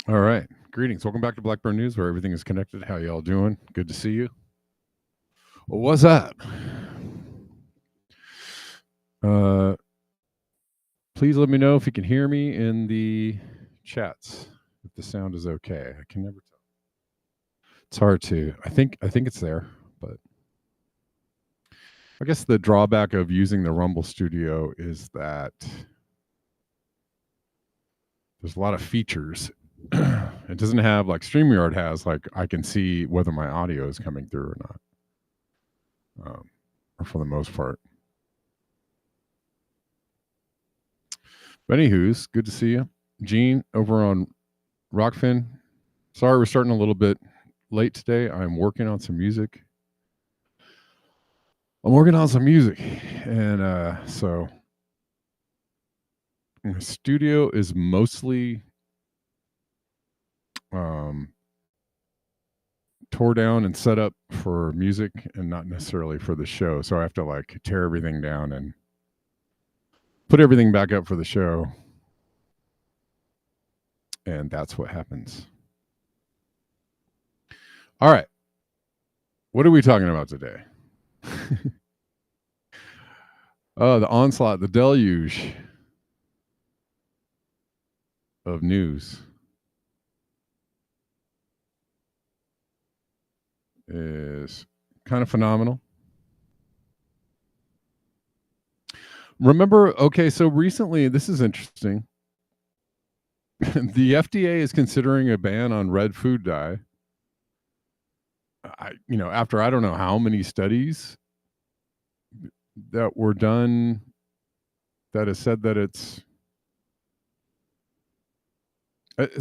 All right. Greetings. Welcome back to Blackburn News, where everything is connected. How y'all doing? Good to see you. Well, what's up? Please let me know if you can hear me in the chats, if the sound is okay. I can never tell. It's hard to. I think it's there, but I guess the drawback of using the Rumble Studio is that there's a lot of features. It doesn't have like StreamYard has, like I can see whether my audio is coming through or not, or for the most part. But anywho's, good to see you. Gene over on Rockfin. Sorry we're starting a little bit late today. I'm working on some music. And so my studio is mostly tore down and set up for music and not necessarily for the show. So I have to like tear everything down and put everything back up for the show. And that's what happens. All right. What are we talking about today? Oh, the onslaught, the deluge. of news is kind of phenomenal. Remember, okay, so recently, this is interesting. The FDA is considering a ban on red food dye. After I don't know how many studies that were done that has said that it's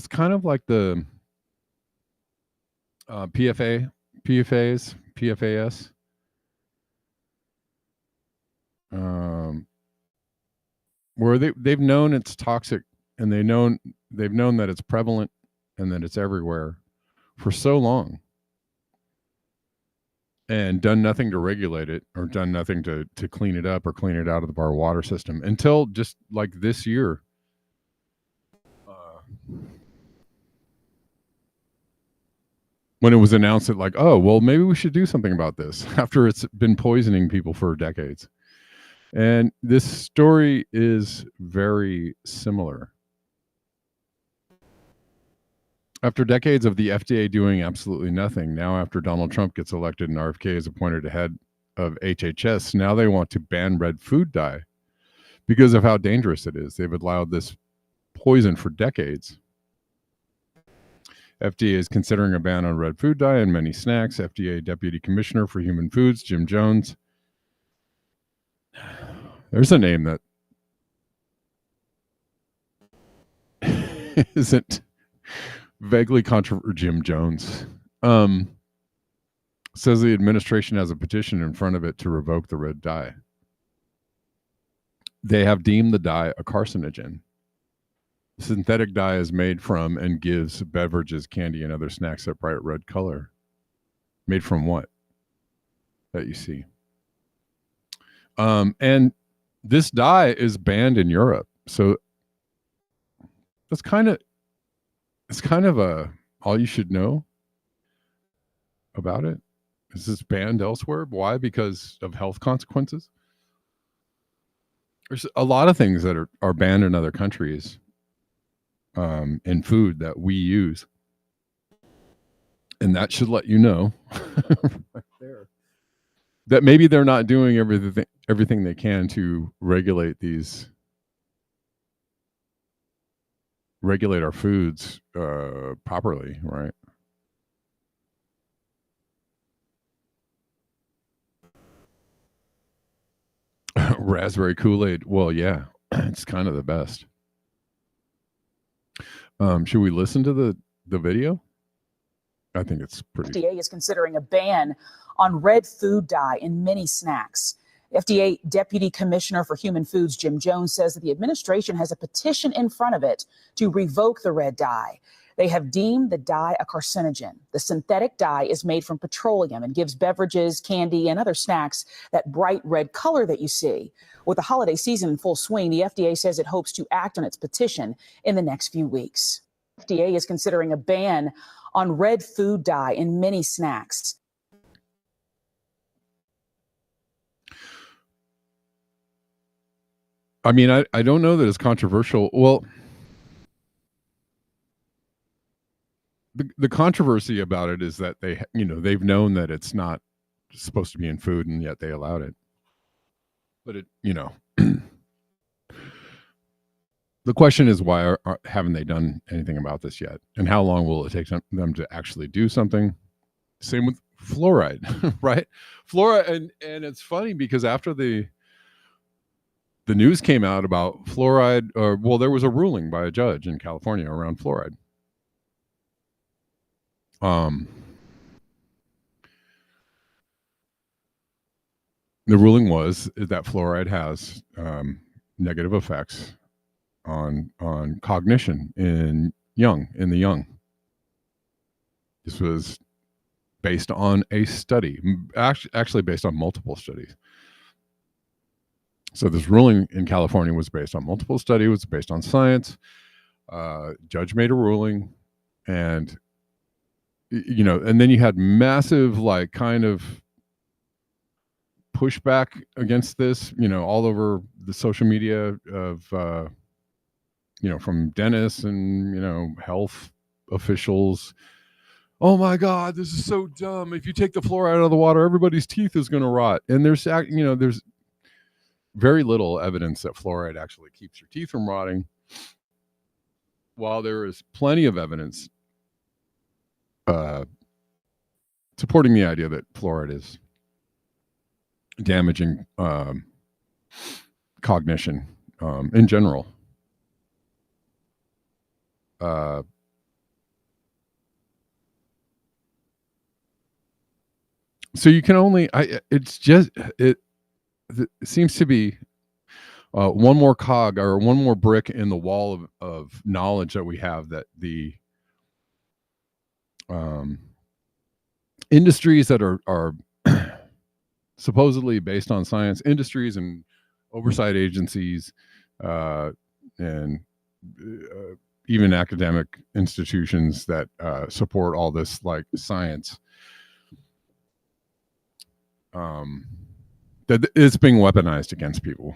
kind of like the PFAS, where they've known it's toxic, and they've known that it's prevalent and that it's everywhere for so long, and done nothing to regulate it, or done nothing to clean it up or clean it out of our water system until just like this year. When it was announced that, like, oh, well, maybe we should do something about this after it's been poisoning people for decades. And this story is very similar. After decades of the FDA doing absolutely nothing, now after Donald Trump gets elected and RFK is appointed head of HHS, now they want to ban red food dye because of how dangerous it is. They've allowed this poison for decades. FDA is considering a ban on red food dye in many snacks. FDA Deputy Commissioner for Human Foods, Jim Jones. There's a name that isn't vaguely controversial. Jim Jones says the administration has a petition in front of it to revoke the red dye. They have deemed the dye a carcinogen. Synthetic dye is made from and gives beverages, candy, and other snacks that bright red color. Made from what? That you see. And this dye is banned in Europe. So it's kind of a all you should know about it. Is this banned elsewhere? Why? Because of health consequences? There's a lot of things that are banned in other countries in food that we use. And that should let you know right there that maybe they're not doing everything they can to regulate our foods properly, right? Raspberry Kool-Aid. Well, yeah, it's kind of the best. Should we listen to the video? I think it's pretty. FDA is considering a ban on red food dye in many snacks. FDA Deputy Commissioner for Human Foods, Jim Jones, says that the administration has a petition in front of it to revoke the red dye. They have deemed the dye a carcinogen. The synthetic dye is made from petroleum and gives beverages, candy, and other snacks that bright red color that you see. With the holiday season in full swing, the FDA says it hopes to act on its petition in the next few weeks. FDA is considering a ban on red food dye in many snacks. I mean, I don't know that it's controversial. Well, the controversy about it is that they've known that it's not supposed to be in food, and yet they allowed it. But the question is, why haven't they done anything about this yet? And how long will it take them to actually do something? Same with fluoride, right? Fluoride, and it's funny because after the news came out about fluoride, there was a ruling by a judge in California around fluoride. The ruling was that fluoride has negative effects on cognition in the young. This was based on a study, actually based on multiple studies. So this ruling in California was based on multiple studies, was based on science. Judge made a ruling, and and then you had massive kind of pushback against this, all over the social media of from dentists and health officials. Oh my God, this is so dumb. If you take the fluoride out of the water, everybody's teeth is going to rot. And there's very little evidence that fluoride actually keeps your teeth from rotting, while there is plenty of evidence supporting the idea that fluoride is damaging cognition in general. So you can only it seems to be one more cog or one more brick in the wall of knowledge that we have, that the industries that are supposedly based on science, industries and oversight agencies, and even academic institutions that support all this like science, that it's being weaponized against people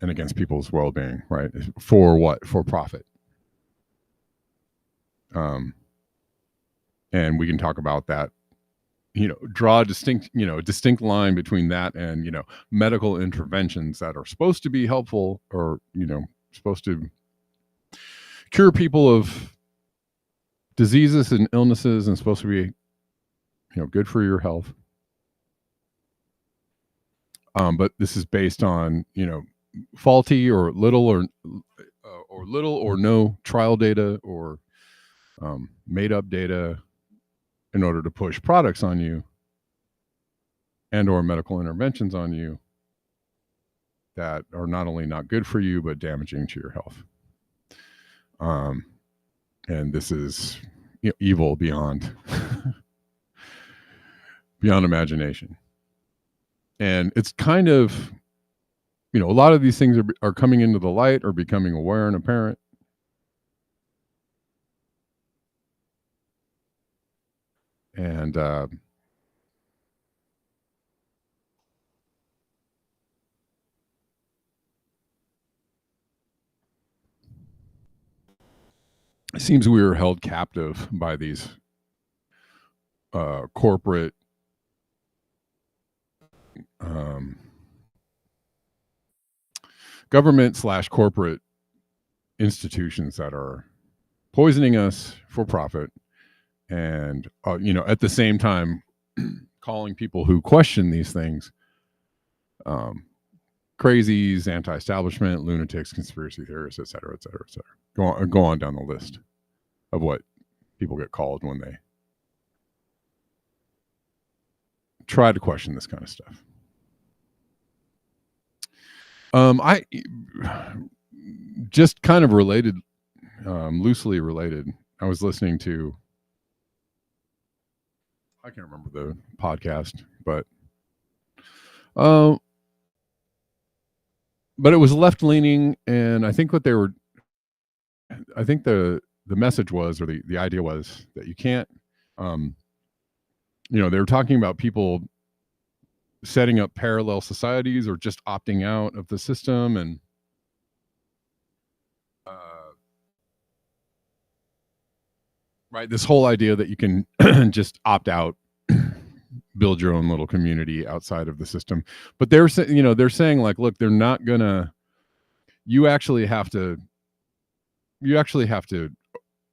and against people's well-being, right? For what? For profit. And we can talk about that, draw a distinct line between that and, medical interventions that are supposed to be helpful, or, supposed to cure people of diseases and illnesses, and supposed to be, good for your health. But this is based on, faulty or little or no trial data, or made up data in order to push products on you and or medical interventions on you that are not only not good for you, but damaging to your health. And this is evil beyond imagination. And it's kind of, a lot of these things are coming into the light, or becoming aware and apparent. And it seems we were held captive by these corporate government/corporate institutions that are poisoning us for profit, and at the same time calling people who question these things crazies, anti-establishment, lunatics, conspiracy theorists, et cetera, et cetera, et cetera. Go on down the list of what people get called when they try to question this kind of stuff. I just kind of related, loosely related. I was listening to, I can't remember the podcast, but it was left leaning, and I think the message was, or the idea was, that you can't, they were talking about people setting up parallel societies or just opting out of the system, and right, this whole idea that you can just opt out, build your own little community outside of the system. But they're saying like, look, they're not gonna, you actually have to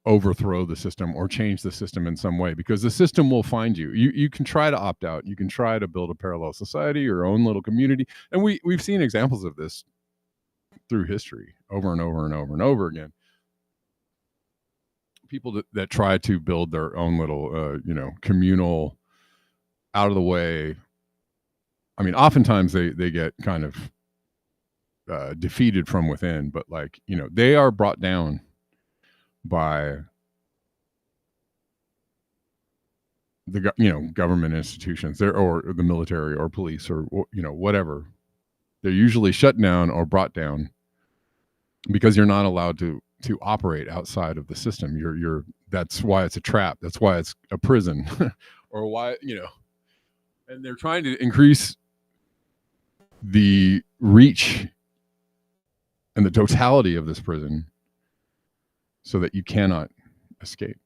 overthrow the system or change the system in some way, because the system will find you. You can try to opt out, you can try to build a parallel society, your own little community, and we've seen examples of this through history over and over and over and over again. People that try to build their own little communal, out of the way, I mean, oftentimes they get kind of defeated from within, but like, they are brought down by the government institutions there, or the military or police, or whatever. They're usually shut down or brought down because you're not allowed to operate outside of the system. You're that's why it's a trap. That's why it's a prison. Or why, and they're trying to increase the reach and the totality of this prison so that you cannot escape.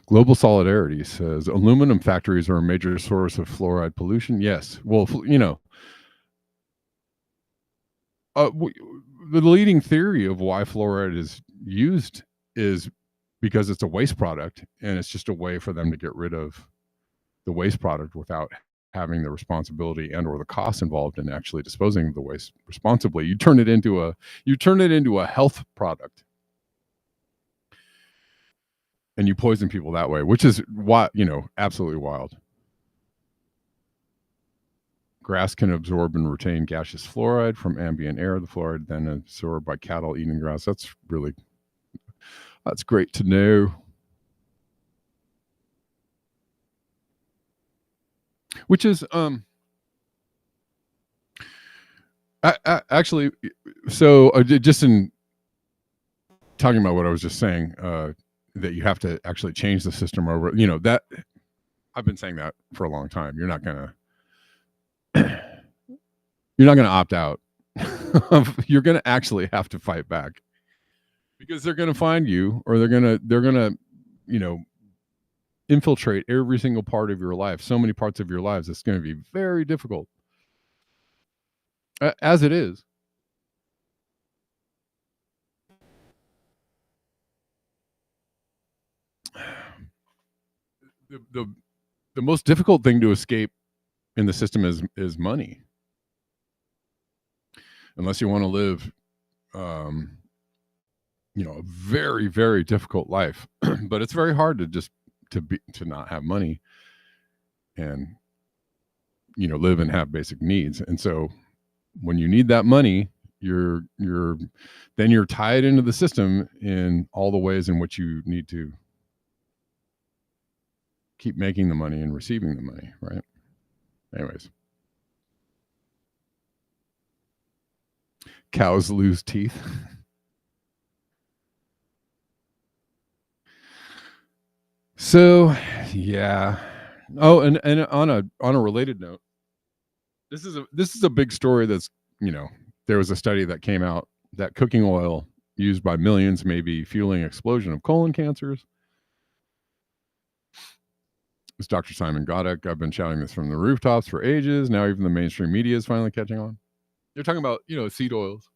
Global Solidarity says aluminum factories are a major source of fluoride pollution. Yes. Well, the leading theory of why fluoride is used is because it's a waste product, and it's just a way for them to get rid of the waste product without having the responsibility and or the cost involved in actually disposing of the waste responsibly. You turn it into a health product, and you poison people that way, which is absolutely wild. Grass can absorb and retain gaseous fluoride from ambient air. The fluoride then absorbed by cattle eating grass. That's great to know. Which is actually, so just in talking about what I was just saying, that you have to actually change the system over. That I've been saying that for a long time. You're not gonna opt out. You're gonna actually have to fight back, because they're gonna find you, or they're gonna infiltrate every single part of your life. So many parts of your lives, it's going to be very difficult, as it is. The most difficult thing to escape in the system is money, unless you want to live a very, very difficult life. But it's very hard to not have money and live and have basic needs. And so when you need that money, you're tied into the system in all the ways in which you need to keep making the money and receiving the money, right? Anyways, cows lose teeth. So yeah. Oh, and on a related note, this is a big story. That's there was a study that came out that cooking oil used by millions may be fueling explosion of colon cancers. It's Dr. Simon Godek. I've been shouting this from the rooftops for ages. Now even the mainstream media is finally catching on. They're talking about seed oils.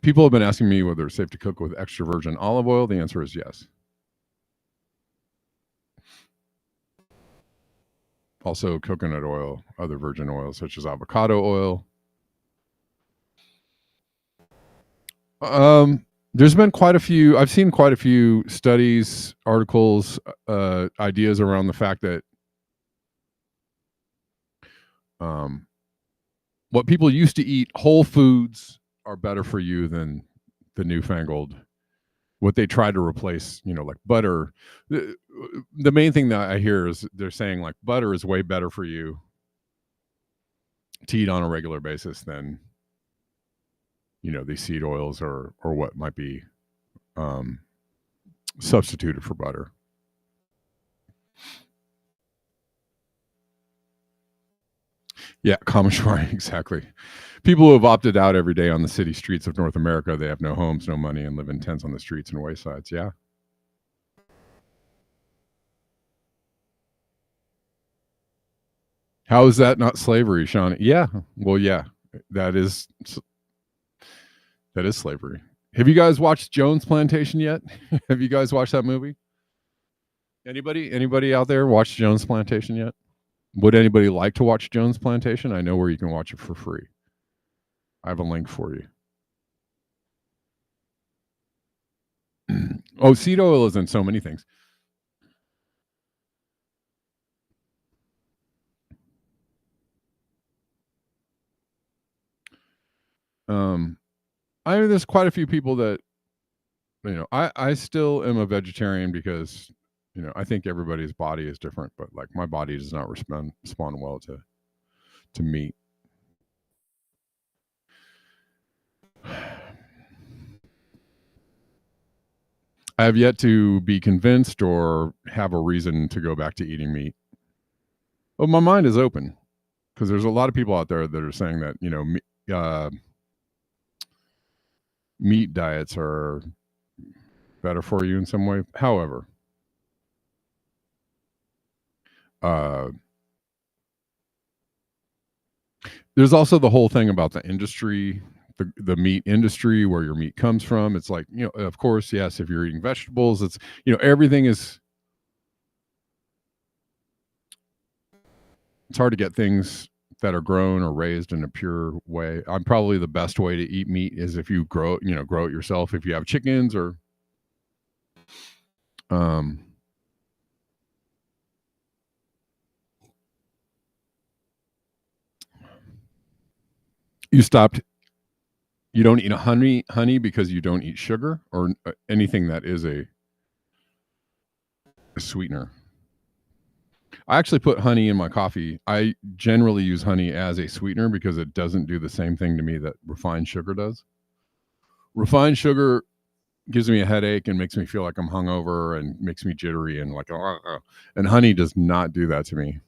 People have been asking me whether it's safe to cook with extra virgin olive oil. The answer is yes. Also coconut oil, other virgin oils such as avocado oil. There's been I've seen quite a few studies, articles, ideas around the fact that what people used to eat, whole foods, are better for you than the newfangled, what they try to replace, like butter. The main thing that I hear is they're saying like butter is way better for you to eat on a regular basis than these seed oils or what might be substituted for butter. Yeah, Kamashwari, exactly. People who have opted out every day on the city streets of North America, they have no homes, no money, and live in tents on the streets and waysides. Yeah. How is that not slavery, Sean? Yeah. Well, yeah, that is slavery. Have you guys watched Jones Plantation yet? Have you guys watched that movie? Anybody out there watch Jones Plantation yet? Would anybody like to watch Jones Plantation? I know where you can watch it for free. I have a link for you. Oh, seed oil is in so many things. There's quite a few people that, I still am a vegetarian because, I think everybody's body is different, but like my body does not respond well to meat. I have yet to be convinced or have a reason to go back to eating meat. But my mind is open because there's a lot of people out there that are saying that, meat diets are better for you in some way. However, there's also the whole thing about the industry, the meat industry, where your meat comes from. It's like, of course, yes, if you're eating vegetables, it's, everything is, it's hard to get things that are grown or raised in a pure way. I'm probably the best way to eat meat is if you grow it yourself. If you have chickens or, you don't eat honey because you don't eat sugar or anything that is a sweetener. I actually put honey in my coffee. I generally use honey as a sweetener because it doesn't do the same thing to me that refined sugar does. Refined sugar gives me a headache and makes me feel like I'm hungover and makes me jittery and like, and honey does not do that to me.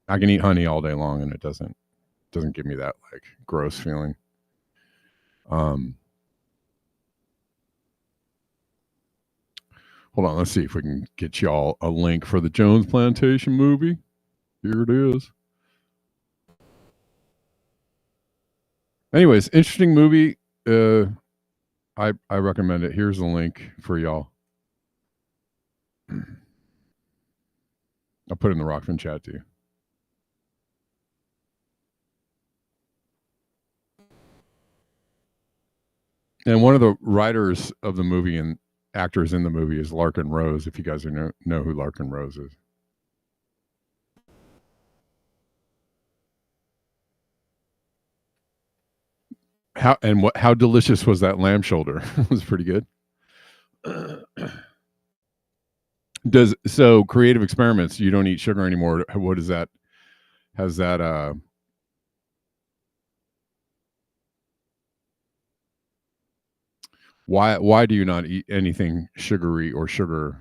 I can eat honey all day long and it doesn't give me that like gross feeling. Hold on, let's see if we can get y'all a link for the Jones Plantation movie. Here it is. Anyways, interesting movie. I recommend it. Here's the link for y'all. I'll put it in the Rockfin chat too. And one of the writers of the movie and actors in the movie is Larkin Rose, if you guys know who Larkin Rose is. How delicious was that lamb shoulder? It was pretty good. So creative experiments, you don't eat sugar anymore. What is that? Has that why do you not eat anything sugary or sugar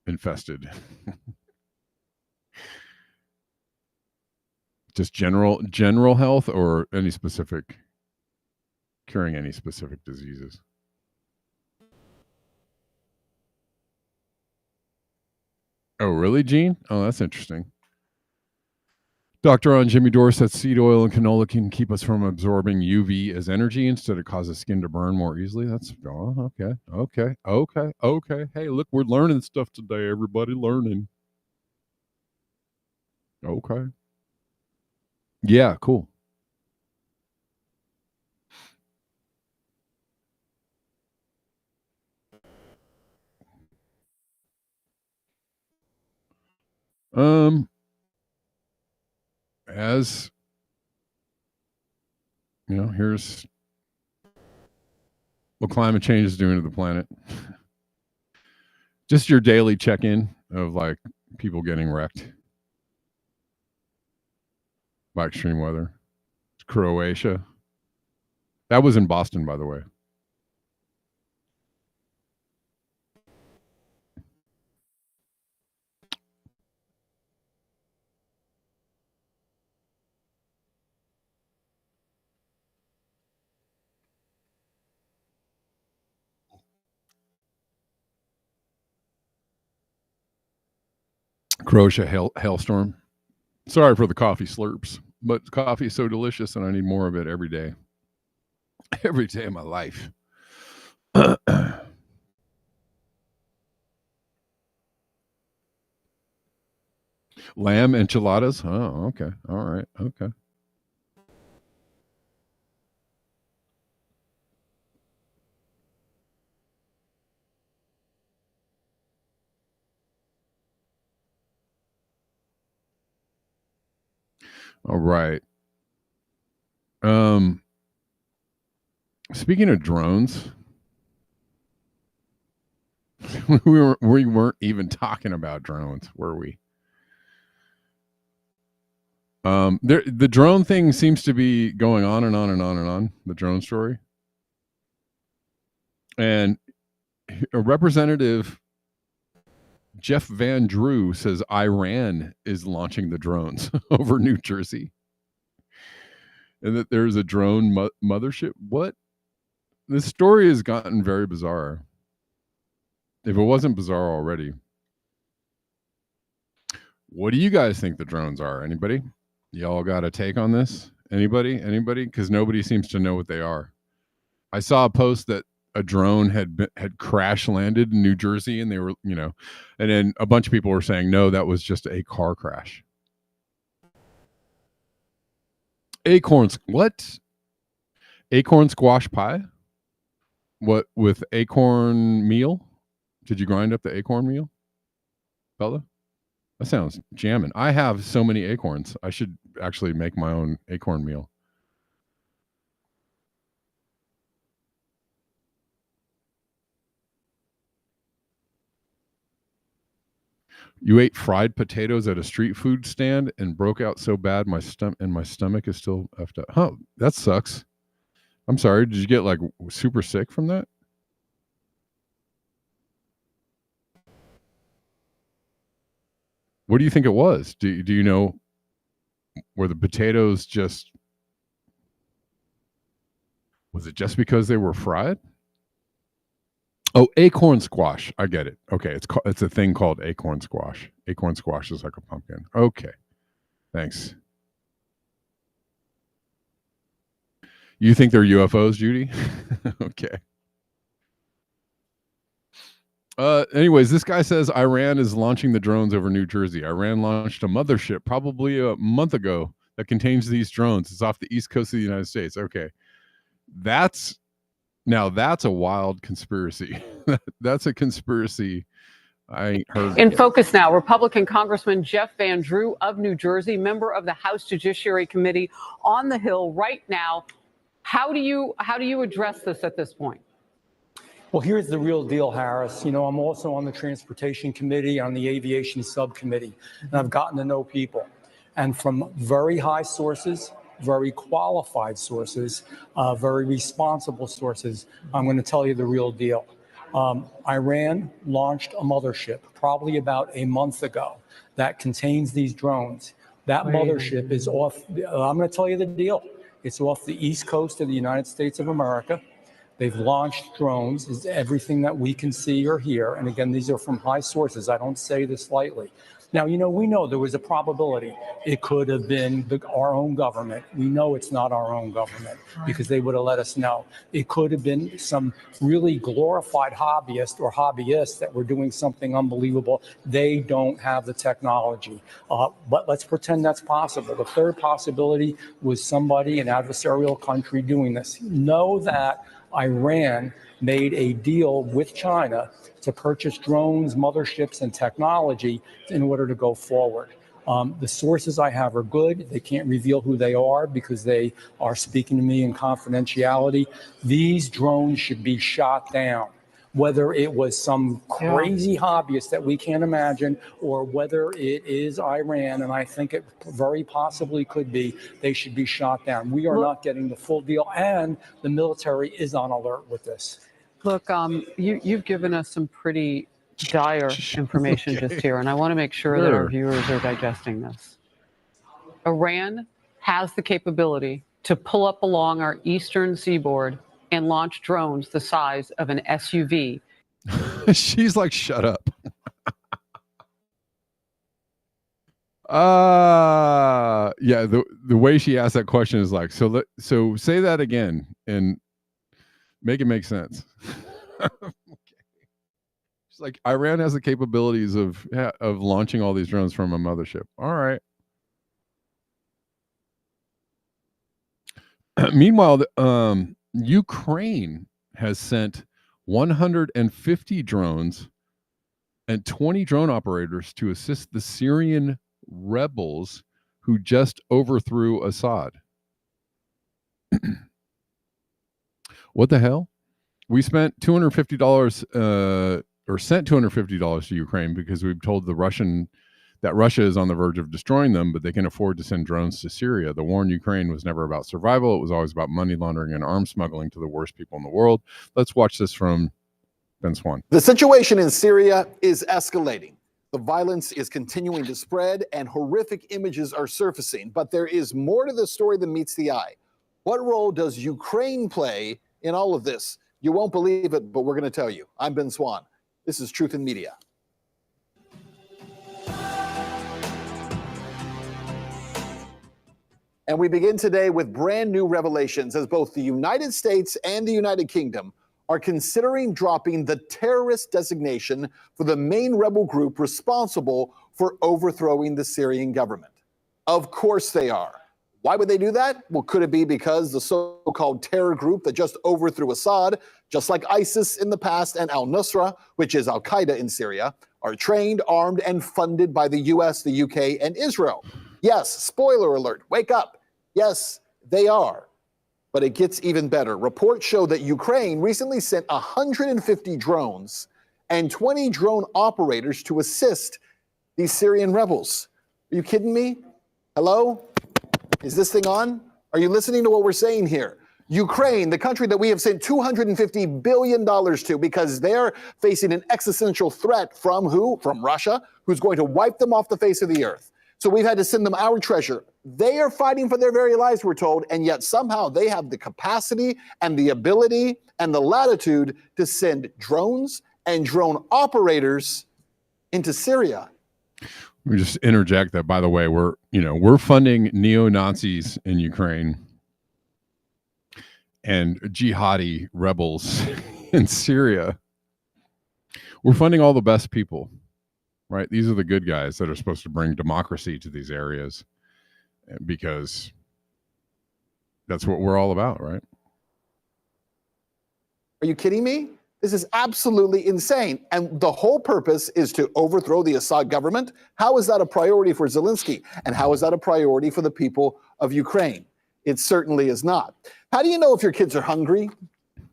infested? Just general health or any specific curing any specific diseases? Oh, really, Gene? Oh, that's interesting. Dr. On Jimmy Dore said seed oil and canola can keep us from absorbing UV as energy. Instead, it causes skin to burn more easily. That's okay. Hey, look, we're learning stuff today. Everybody learning. Okay. Yeah, cool. As here's what climate change is doing to the planet. Just your daily check-in of like people getting wrecked by extreme weather. Croatia. That was in Boston, by the way. Croatia hailstorm. Sorry for the coffee slurps, but coffee is so delicious and I need more of it every day. Every day of my life. Lamb enchiladas. Oh, okay. All right. Okay. All right. Speaking of drones, we weren't even talking about drones, were we? The drone thing seems to be going on and on and on and on. The drone story, and Representative Jeff Van Drew says Iran is launching the drones over New Jersey, and that there's a drone mothership. What? This story has gotten very bizarre. If it wasn't bizarre already. What do you guys think the drones are? Anybody? Y'all got a take on this? Anybody? Because nobody seems to know what they are. I saw a post that a drone had crash landed in New Jersey, and they were, and then a bunch of people were saying, no, that was just a car crash. Acorns, what? Acorn squash pie? What, with acorn meal? Did you grind up the acorn meal, Bella? That sounds jamming. I have so many acorns. I should actually make my own acorn meal. You ate fried potatoes at a street food stand and broke out so bad my stomach is still effed up. Huh, that sucks. I'm sorry. Did you get like super sick from that? What do you think it was? Do you know, were the potatoes just, was it just because they were fried? Oh, acorn squash. I get it. Okay, it's a thing called acorn squash. Acorn squash is like a pumpkin. Okay, thanks. You think they're UFOs, Judy? Okay. Anyways, this guy says Iran is launching the drones over New Jersey. Iran launched a mothership probably a month ago that contains these drones. It's off the east coast of the United States. Okay. That's a wild conspiracy. That's a conspiracy I ain't heard. In focus now, Republican Congressman Jeff Van Drew of New Jersey, member of the House Judiciary Committee on the Hill right now. How do you address this at this point? Well, here's the real deal, Harris. I'm also on the Transportation Committee, on the Aviation Subcommittee, and I've gotten to know people. And from very high sources, very qualified sources, very responsible sources, I'm going to tell you the real deal. Iran launched a mothership probably about a month ago that contains these drones. That mothership is off. I'm going to tell you the deal. It's off the east coast of the United States of America. They've launched drones, is everything that we can see or hear. And again, these are from high sources. I don't say this lightly. Now, we know there was a probability it could have been our own government. We know it's not our own government because they would have let us know. It could have been some really glorified hobbyists that were doing something unbelievable. They don't have the technology. But let's pretend that's possible. The third possibility was somebody, an adversarial country, doing this. Know that Iran made a deal with China to purchase drones, motherships, and technology in order to go forward. The sources I have are good. They can't reveal who they are because they are speaking to me in confidentiality. These drones should be shot down. Whether it was some crazy hobbyist that we can't imagine, or whether it is Iran, and I think it very possibly could be, they should be shot down. We are not getting the full deal, and the military is on alert with this. Look, you've given us some pretty dire information just here, and I want to make sure that our viewers are digesting this. Iran has the capability to pull up along our eastern seaboard and launch drones the size of an SUV. She's like, shut up. Yeah, the way she asked that question is like, so say that again and make it make sense. Okay. She's like, Iran has the capabilities of launching all these drones from a mothership. All right. Meanwhile, Ukraine has sent 150 drones and 20 drone operators to assist the Syrian rebels who just overthrew Assad. What the hell? We spent $250 or sent $250 to Ukraine because we've told that Russia is on the verge of destroying them, but they can afford to send drones to Syria. The war in Ukraine was never about survival. It was always about money laundering and arms smuggling to the worst people in the world. Let's watch this from Ben Swan. The situation in Syria is escalating. The violence is continuing to spread and horrific images are surfacing. But there is more to this story than meets the eye. What role does Ukraine play in all of this? You won't believe it, but we're going to tell you. I'm Ben Swan. This is Truth in Media. And we begin today with brand new revelations as both the United States and the United Kingdom are considering dropping the terrorist designation for the main rebel group responsible for overthrowing the Syrian government. Of course they are. Why would they do that? Well, could it be because the so-called terror group that just overthrew Assad, just like ISIS in the past and al-Nusra, which is al-Qaeda in Syria, are trained, armed, and funded by the US, the UK, and Israel? Yes, spoiler alert, wake up. Yes, they are. But it gets even better. Reports show that Ukraine recently sent 150 drones and 20 drone operators to assist these Syrian rebels. Are you kidding me? Hello? Is this thing on? Are you listening to what we're saying here? Ukraine, the country that we have sent $250 billion to because they're facing an existential threat from who? From Russia, who's going to wipe them off the face of the earth. So we've had to send them our treasure. They are fighting for their very lives, we're told, and yet somehow they have the capacity and the ability and the latitude to send drones and drone operators into Syria. Let me just interject that, by the way, we're funding neo-Nazis in Ukraine and jihadi rebels in Syria. We're funding all the best people. Right? These are the good guys that are supposed to bring democracy to these areas because that's what we're all about, right? Are you kidding me? This is absolutely insane. And the whole purpose is to overthrow the Assad government. How is that a priority for Zelensky? And how is that a priority for the people of Ukraine? It certainly is not. How do you know if your kids are hungry?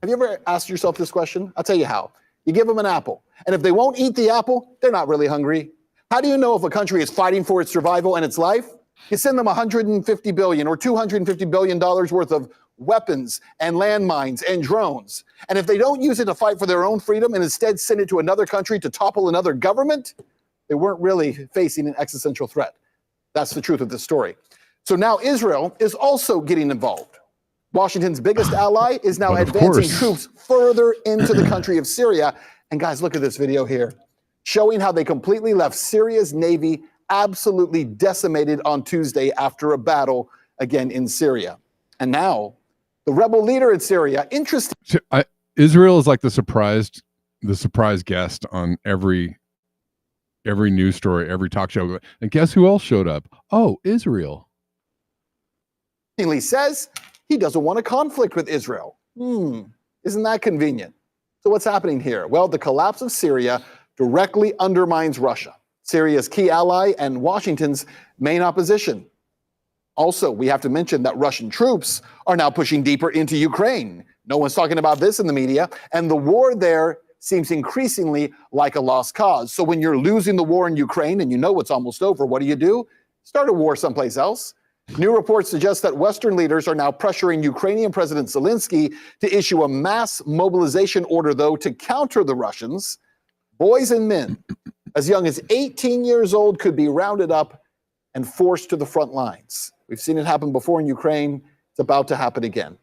Have you ever asked yourself this question? I'll tell you how. You give them an apple, and if they won't eat the apple, they're not really hungry. How do you know if a country is fighting for its survival and its life? You send them $150 billion or $250 billion worth of weapons and landmines and drones. And if they don't use it to fight for their own freedom and instead send it to another country to topple another government, they weren't really facing an existential threat. That's the truth of this story. So now Israel is also getting involved. Washington's biggest ally is now advancing troops further into the country of Syria. And guys, look at this video here, showing how they completely left Syria's Navy absolutely decimated on Tuesday after a battle again in Syria. And now the rebel leader in Syria, interesting. Israel is like the surprise guest on every news story, every talk show. And guess who else showed up? Oh, Israel. He says he doesn't want a conflict with Israel. Isn't that convenient? So what's happening here? Well, the collapse of Syria directly undermines Russia, Syria's key ally and Washington's main opposition. Also, we have to mention that Russian troops are now pushing deeper into Ukraine. No one's talking about this in the media, and the war there seems increasingly like a lost cause. So when you're losing the war in Ukraine and you know it's almost over, what do? Start a war someplace else. New reports suggest that Western leaders are now pressuring Ukrainian President Zelensky to issue a mass mobilization order, though, to counter the Russians. Boys and men as young as 18 years old could be rounded up and forced to the front lines. We've seen it happen before in Ukraine. It's about to happen again.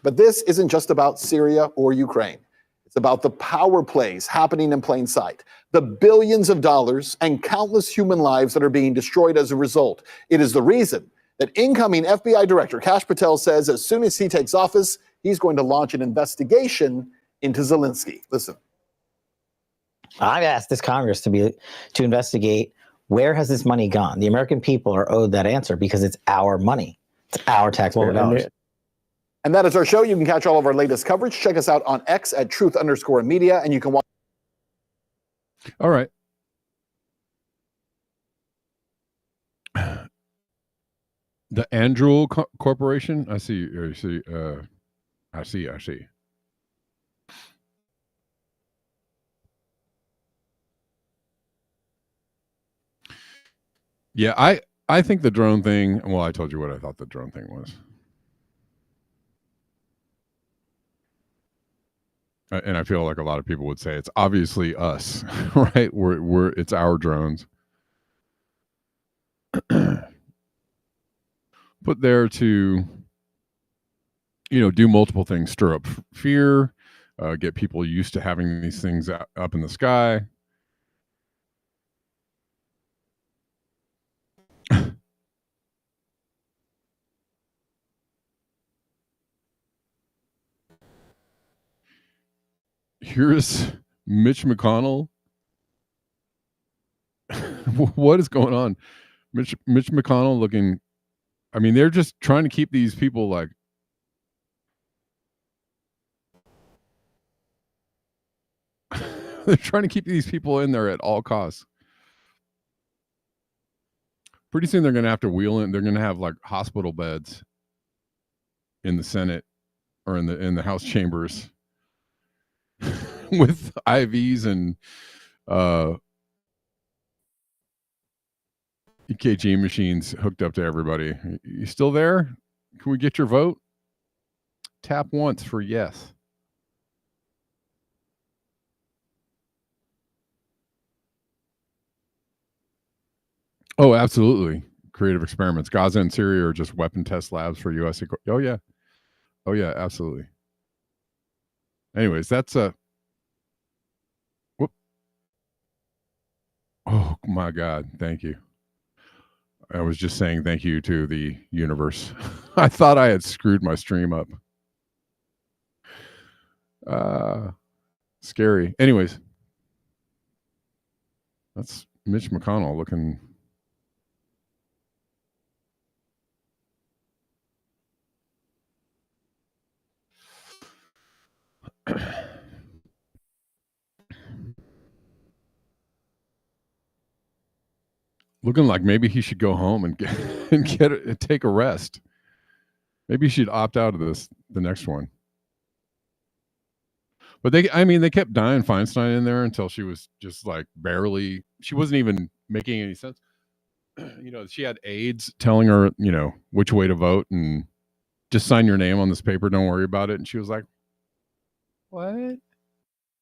But this isn't just about Syria or Ukraine. It's about the power plays happening in plain sight, the billions of dollars and countless human lives that are being destroyed as a result. It is the reason that incoming FBI Director Kash Patel says as soon as he takes office, he's going to launch an investigation into Zelensky. Listen. I've asked this Congress to investigate where has this money gone. The American people are owed that answer because it's our money. It's our taxpayer dollars. And that is our show. You can catch all of our latest coverage. Check us out on X at @truth_media, and you can watch. All right. The Andrew Corporation. I see. I see. Yeah, I think the drone thing. Well, I told you what I thought the drone thing was. and I feel like a lot of people would say it's obviously us, right? It's our drones. Put there to, do multiple things: stir up fear, get people used to having these things up in the sky. Here's Mitch McConnell. What is going on? Mitch McConnell looking. I mean, they're just trying to keep these people like. They're trying to keep these people in there at all costs. Pretty soon they're going to have to wheel in. They're going to have like hospital beds in the Senate or in the House chambers with IVs and EKG machines hooked up to everybody. You still there? Can we get your vote? Tap once for yes. Oh, absolutely. Creative experiments. Gaza and Syria are just weapon test labs for U.S. Oh, yeah. Oh, yeah, absolutely. Anyways, that's a... Whoop. Oh, my God. Thank you. I was just saying thank you to the universe. I thought I had screwed my stream up. Scary. Anyways, that's Mitch McConnell looking... looking like maybe he should go home and take a rest. Maybe he should opt out of the next one. But they kept Dianne Feinstein in there until she was just like barely. She wasn't even making any sense. She had aides telling her, which way to vote and just sign your name on this paper. Don't worry about it. And she was like, "What?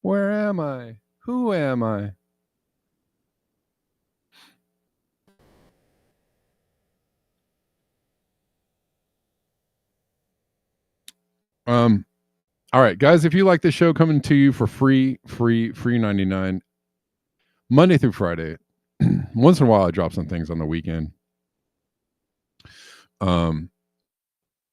Where am I? Who am I?" All right, guys, if you like this show, coming to you for free 99 Monday through Friday. Once in a while I drop some things on the weekend. And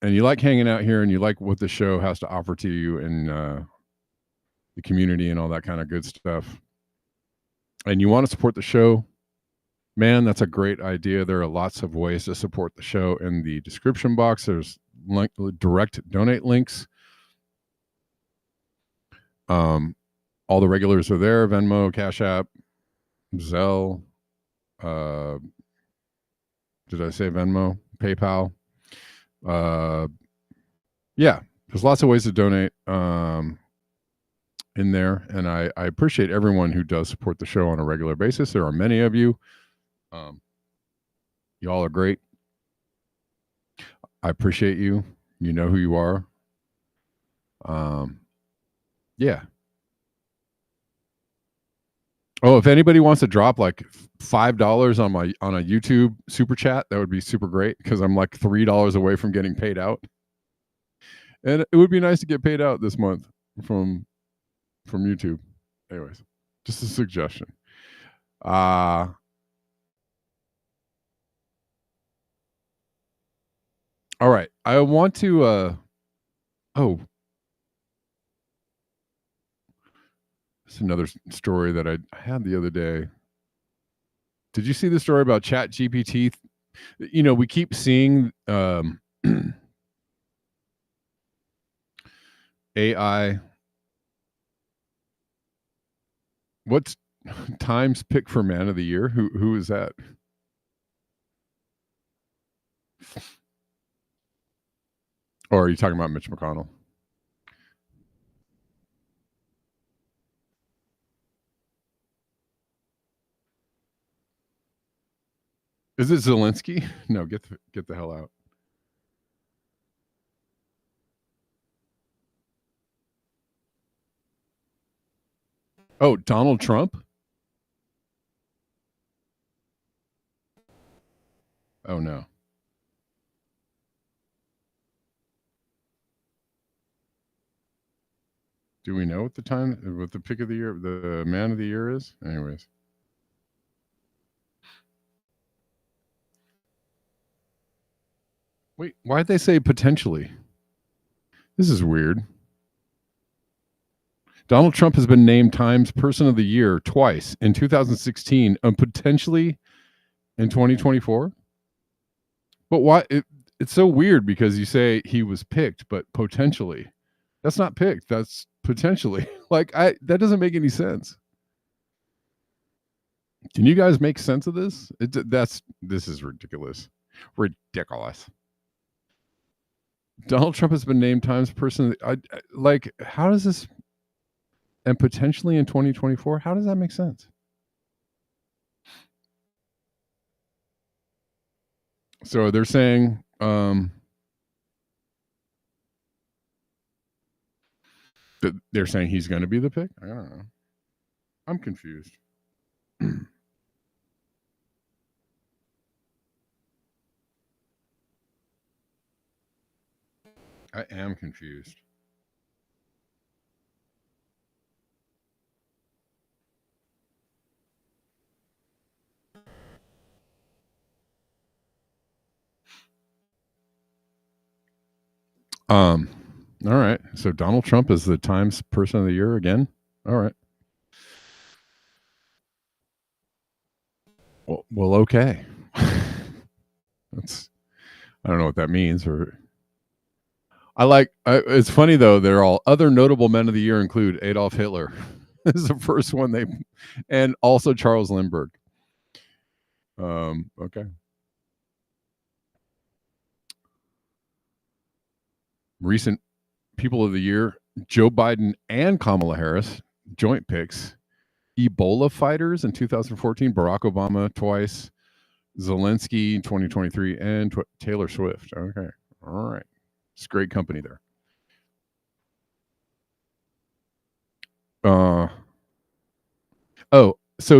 you like hanging out here and you like what the show has to offer to you and the community and all that kind of good stuff, and you want to support the show, man, that's a great idea. There are lots of ways to support the show in the description box. There's direct donate links. All the regulars are there: Venmo, CashApp, Zelle. Did I say Venmo? PayPal. Yeah, there's lots of ways to donate in there, and I appreciate everyone who does support the show on a regular basis. There are many of you. Y'all are great. I appreciate you. You know who you are. Yeah. Oh, if anybody wants to drop like $5 on a YouTube super chat, that would be super great, because I'm like $3 away from getting paid out, and it would be nice to get paid out this month from YouTube. Anyways, just a suggestion. All right, I want to. It's another story that I had the other day. Did you see the story about ChatGPT? We keep seeing AI. What's Time's pick for man of the year? Who is that? Or are you talking about Mitch McConnell? Is it Zelensky? No, get the hell out. Oh, Donald Trump? Oh, no. Do we know what the pick of the year, the man of the year is? Anyways. Wait, why'd they say potentially? This is weird. Donald Trump has been named Times Person of the Year twice, in 2016 and potentially in 2024. But why? It's so weird because you say he was picked, but potentially. That's not picked. That's potentially. That doesn't make any sense. Can you guys make sense of this? This is ridiculous. Ridiculous. Donald Trump has been named Times Person. How does this? And potentially in 2024, how does that make sense? So they're saying that they're saying he's going to be the pick. I don't know. I'm confused. I am confused. All right. So Donald Trump is the Times Person of the Year again. All right. Well, okay. I don't know what that means. It's funny though. They're all other notable men of the year include Adolf Hitler. This is the first one and also Charles Lindbergh. Okay. Recent people of the year: Joe Biden and Kamala Harris, joint picks. Ebola fighters in 2014, Barack Obama twice, Zelensky in 2023, and Taylor Swift. Okay. All right. It's great company there. So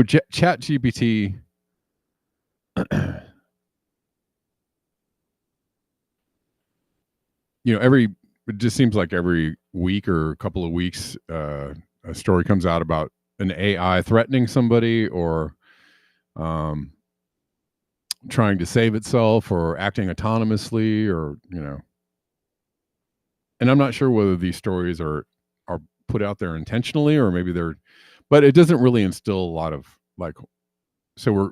ChatGPT it just seems like every week or a couple of weeks a story comes out about an AI threatening somebody or trying to save itself or acting autonomously or and I'm not sure whether these stories are put out there intentionally or maybe but it doesn't really instill a lot of so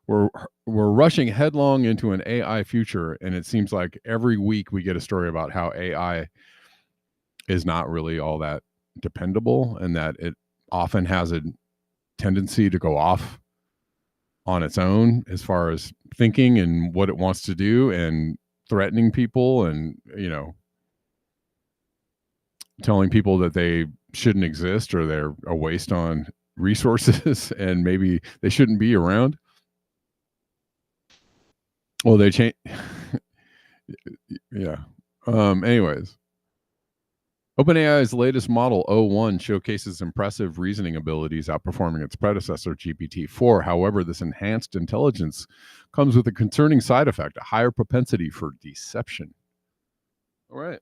we're rushing headlong into an AI future, and it seems like every week we get a story about how AI is not really all that dependable and that it often has a tendency to go off on its own as far as thinking and what it wants to do and threatening people and telling people that they shouldn't exist or they're a waste on resources and maybe they shouldn't be around. Well, they change. Yeah. Anyways, OpenAI's latest model, O1, showcases impressive reasoning abilities, outperforming its predecessor, GPT-4. However, this enhanced intelligence comes with a concerning side effect, a higher propensity for deception. All right.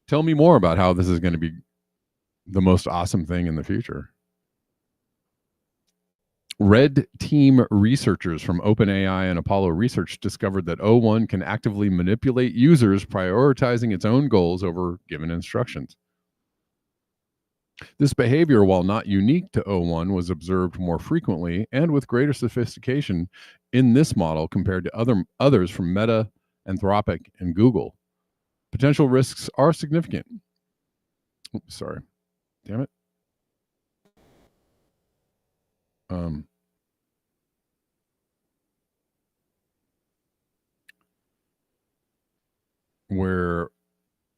Tell me more about how this is going to be the most awesome thing in the future. Red Team researchers from OpenAI and Apollo Research discovered that O1 can actively manipulate users, prioritizing its own goals over given instructions. This behavior, while not unique to O1, was observed more frequently and with greater sophistication in this model compared to others from Meta, Anthropic, and Google. Potential risks are significant. Oops, sorry. Damn it. Where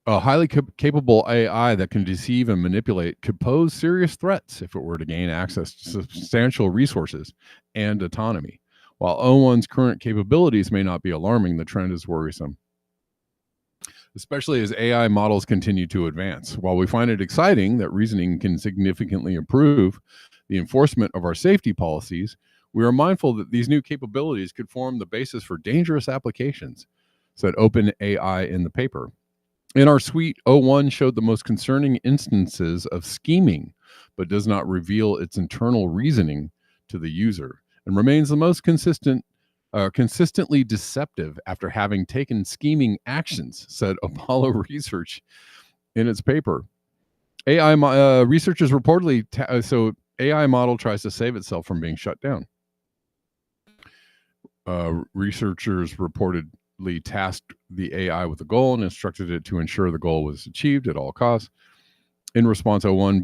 a highly capable AI that can deceive and manipulate could pose serious threats if it were to gain access to substantial resources and autonomy. While O1's current capabilities may not be alarming, the trend is worrisome. especially as AI models continue to advance. While we find it exciting that reasoning can significantly improve the enforcement of our safety policies, we are mindful that these new capabilities could form the basis for dangerous applications, said OpenAI in the paper. In our suite, O1 showed the most concerning instances of scheming, but does not reveal its internal reasoning to the user, and remains the most consistently deceptive after having taken scheming actions, said Apollo Research in its paper. Researchers reportedly, so AI model tries to save itself from being shut down. Researchers reportedly tasked the AI with a goal and instructed it to ensure the goal was achieved at all costs. In response, O1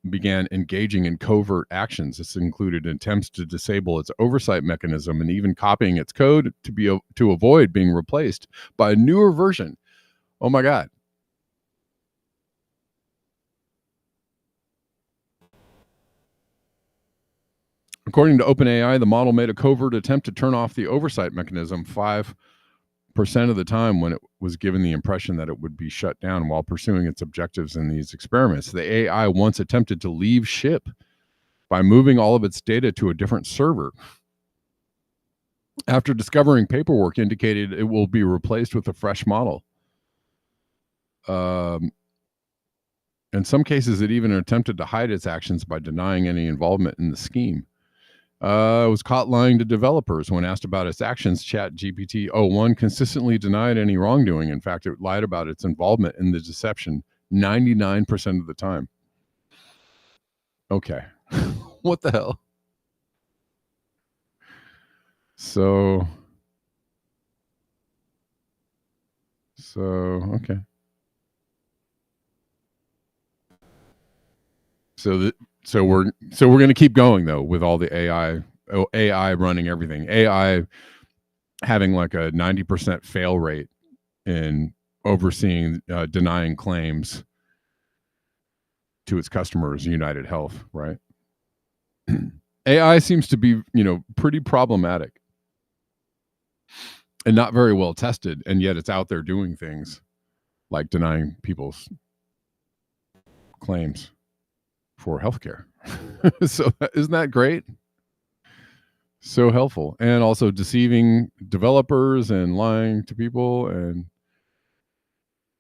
began engaging in covert actions. This included attempts to disable its oversight mechanism and even copying its code to avoid being replaced by a newer version. Oh my God. According to OpenAI, the model made a covert attempt to turn off the oversight mechanism 5% of the time when it was given the impression that it would be shut down while pursuing its objectives in these experiments. The AI once attempted to leave ship by moving all of its data to a different server. After discovering paperwork indicated it will be replaced with a fresh model. In some cases, it even attempted to hide its actions by denying any involvement in the scheme. It was caught lying to developers. When asked about its actions, ChatGPT O1 consistently denied any wrongdoing. In fact, it lied about its involvement in the deception 99% of the time. Okay. What the hell? So, okay. So we're going to keep going though with all the AI running everything. AI having like a 90% fail rate in overseeing denying claims to its customers, United Health, right? AI seems to be, pretty problematic and not very well tested, and yet it's out there doing things like denying people's claims for healthcare. So isn't that great? So helpful. And also deceiving developers and lying to people and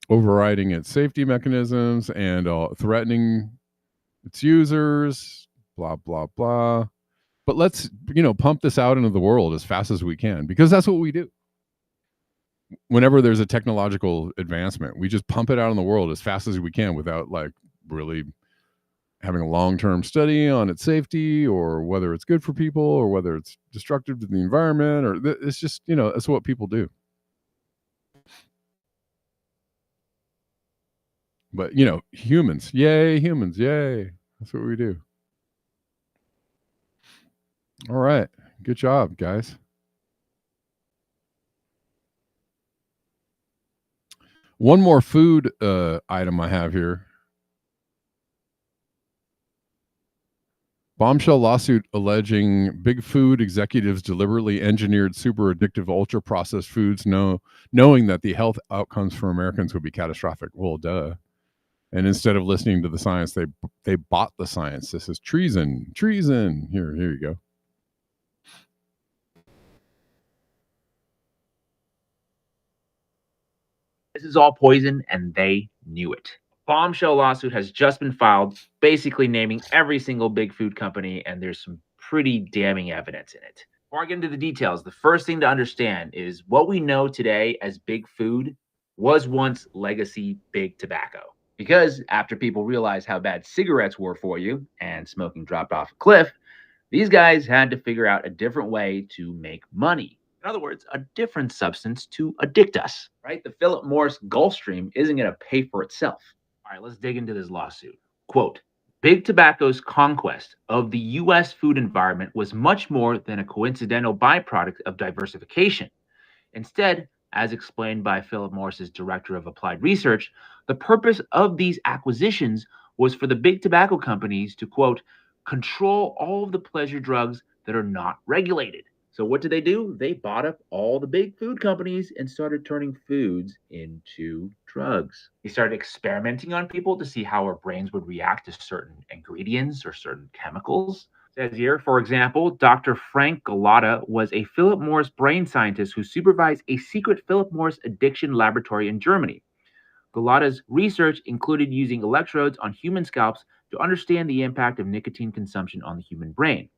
overriding its safety mechanisms and threatening its users, blah, blah, blah. But let's, pump this out into the world as fast as we can, because that's what we do. Whenever there's a technological advancement, we just pump it out in the world as fast as we can without like really having a long-term study on its safety or whether it's good for people or whether it's destructive to the environment, or it's just, that's what people do. But, humans, yay, humans, yay. That's what we do. All right. Good job, guys. One more food item I have here. Bombshell lawsuit alleging big food executives deliberately engineered super addictive ultra processed foods, knowing that the health outcomes for Americans would be catastrophic. Well, duh. And instead of listening to the science, they bought the science. This is treason. Treason. Here you go. This is all poison, and they knew it. Bombshell lawsuit has just been filed, basically naming every single big food company, and there's some pretty damning evidence in it. Before I get into the details, the first thing to understand is what we know today as big food was once legacy big tobacco. Because after people realized how bad cigarettes were for you and smoking dropped off a cliff, these guys had to figure out a different way to make money. In other words, a different substance to addict us, right? The Philip Morris Gulfstream isn't going to pay for itself. All right, let's dig into this lawsuit. Quote, Big Tobacco's conquest of the U.S. food environment was much more than a coincidental byproduct of diversification. Instead, as explained by Philip Morris's director of applied research, the purpose of these acquisitions was for the big tobacco companies to, quote, control all of the pleasure drugs that are not regulated. So what did they do? They bought up all the big food companies and started turning foods into drugs. They started experimenting on people to see how our brains would react to certain ingredients or certain chemicals. It says here, for example, Dr. Frank Galata was a Philip Morris brain scientist who supervised a secret Philip Morris addiction laboratory in Germany. Galata's research included using electrodes on human scalps to understand the impact of nicotine consumption on the human brain.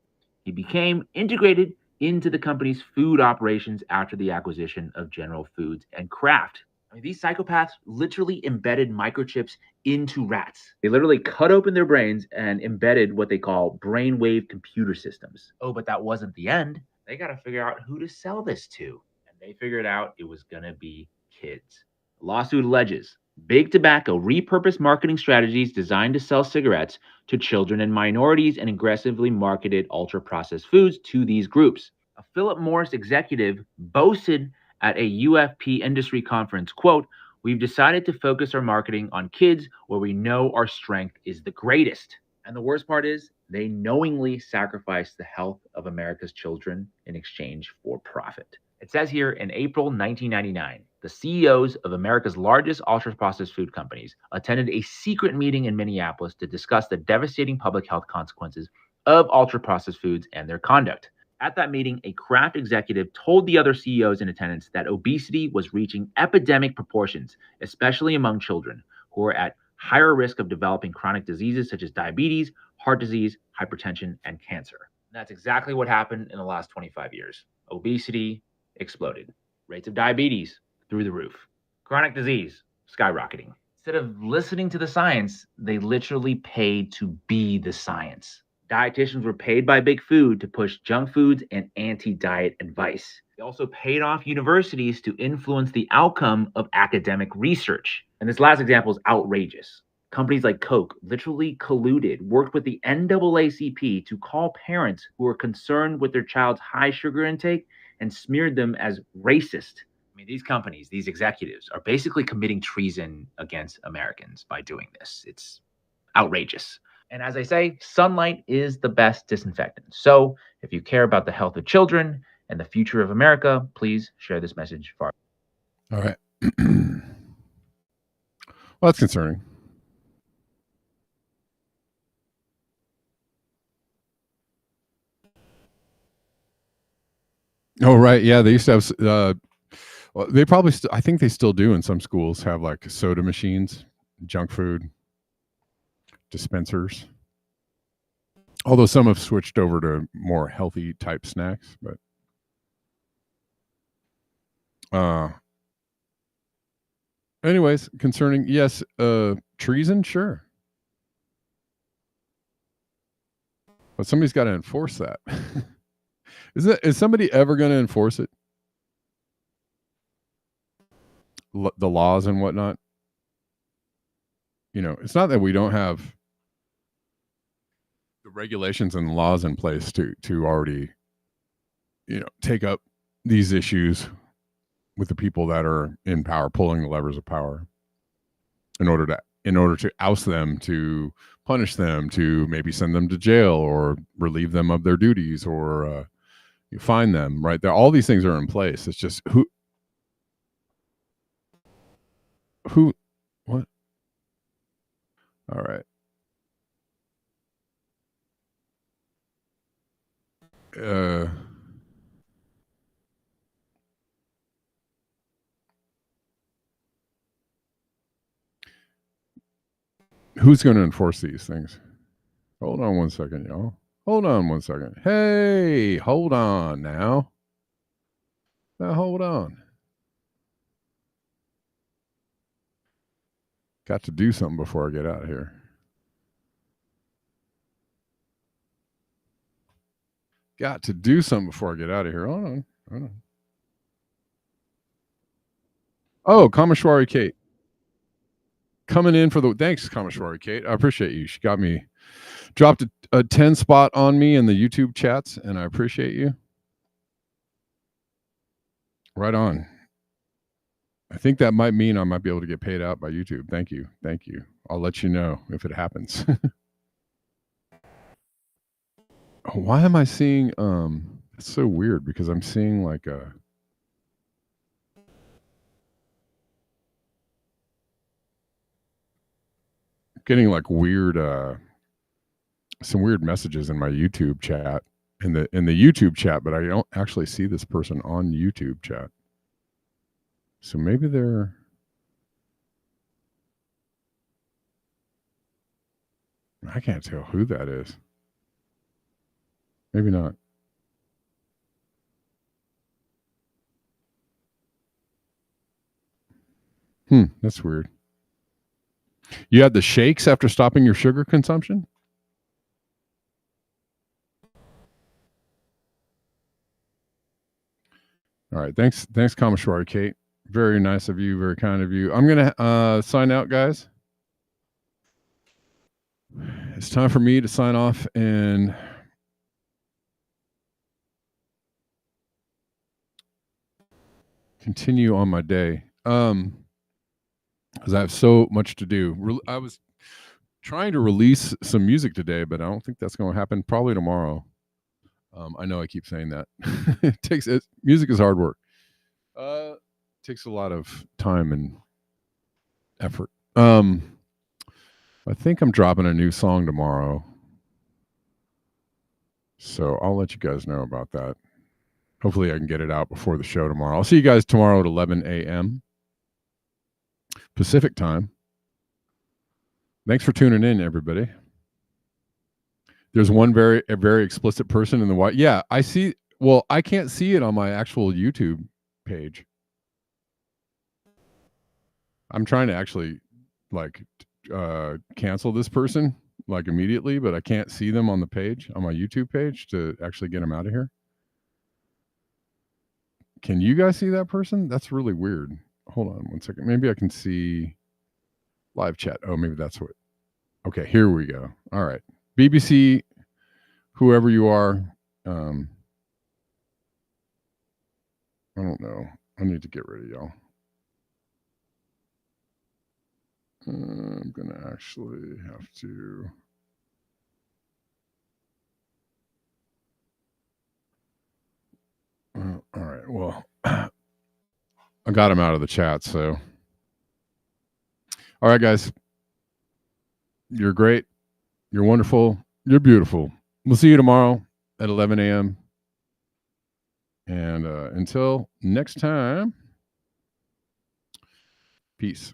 He became integrated into the company's food operations after the acquisition of General Foods and Kraft. I mean, these psychopaths literally embedded microchips into rats. They literally cut open their brains and embedded what they call brainwave computer systems. Oh, but that wasn't the end. They got to figure out who to sell this to. And they figured out it was going to be kids. The lawsuit alleges Big Tobacco repurposed marketing strategies designed to sell cigarettes to children and minorities and aggressively marketed ultra-processed foods to these groups. A Philip Morris executive boasted at a UFP industry conference, quote, "We've decided to focus our marketing on kids where we know our strength is the greatest." And the worst part is they knowingly sacrificed the health of America's children in exchange for profit. It says here in April 1999, the CEOs of America's largest ultra-processed food companies attended a secret meeting in Minneapolis to discuss the devastating public health consequences of ultra-processed foods and their conduct. At that meeting, a Kraft executive told the other CEOs in attendance that obesity was reaching epidemic proportions, especially among children who are at higher risk of developing chronic diseases such as diabetes, heart disease, hypertension, and cancer. And that's exactly what happened in the last 25 years. Obesity exploded. Rates of diabetes through the roof. Chronic disease skyrocketing. Instead of listening to the science, they literally paid to be the science. Dietitians were paid by Big Food to push junk foods and anti-diet advice. They also paid off universities to influence the outcome of academic research. And this last example is outrageous. Companies like Coke literally colluded, worked with the NAACP to call parents who were concerned with their child's high sugar intake and smeared them as racist. I mean, these companies, these executives are basically committing treason against Americans by doing this. It's outrageous. And as I say, sunlight is the best disinfectant. So if you care about the health of children and the future of America, please share this message far. All right. Well, that's concerning. Oh, right. Yeah, they used to have. Well, they probably. I think they still do in some schools have like soda machines, junk food dispensers. Although some have switched over to more healthy type snacks, but anyways, concerning yes, treason, sure, but somebody's got to enforce that. Is somebody ever going to enforce it? The laws and whatnot. You know, it's not that we don't have the regulations and laws in place to already, you know, take up these issues with the people that are in power, pulling the levers of power, in order to oust them, to punish them, to maybe send them to jail or relieve them of their duties, or you fine them. Right there, all these things are in place. It's just who what. All right. Who's going to enforce these things? Hold on one second, y'all. Hold on one second. Hey, hold on now. Now hold on. Got to do something before I get out of here. Got to do something before I get out of here. Hold on. Hold on. Oh, Kameshwari Kate. Coming in for the thanks, Kameshwari Kate. I appreciate you. She got me dropped a 10 spot on me in the YouTube chats, and I appreciate you. Right on. I think that might mean I might be able to get paid out by YouTube. Thank you. Thank you. I'll let you know if it happens. Why am I seeing It's so weird because I'm seeing like a getting like weird some weird messages in my YouTube chat in the YouTube chat, but I don't actually see this person on YouTube chat. So maybe they're I can't tell who that is. Maybe not. That's weird. You had the shakes after stopping your sugar consumption? All right. Thanks, Kameshwari Kate. Very nice of you. Very kind of you. I'm going to sign out, guys. It's time for me to sign off and continue on my day. Because I have so much to do. I was trying to release some music today, but I don't think that's going to happen. Probably tomorrow. I know I keep saying that. Music is hard work. Takes a lot of time and effort. I think I'm dropping a new song tomorrow. So I'll let you guys know about that. Hopefully I can get it out before the show tomorrow. I'll see you guys tomorrow at 11 a.m. Pacific time. Thanks for tuning in, everybody. There's one very explicit person in the white. Yeah, I see. Well, I can't see it on my actual YouTube page. I'm trying to actually like cancel this person like immediately, but I can't see them on the page, on my YouTube page, to actually get them out of here. Can you guys see that person? That's really weird. Hold on one second. Maybe I can see live chat. Oh, maybe that's what. Okay, here we go. All right. BBC, whoever you are. I don't know. I need to get rid of y'all. I'm going to actually have to. All right. Well, I got him out of the chat. So, all right, guys. You're great. You're wonderful. You're beautiful. We'll see you tomorrow at 11 a.m. And until next time, peace.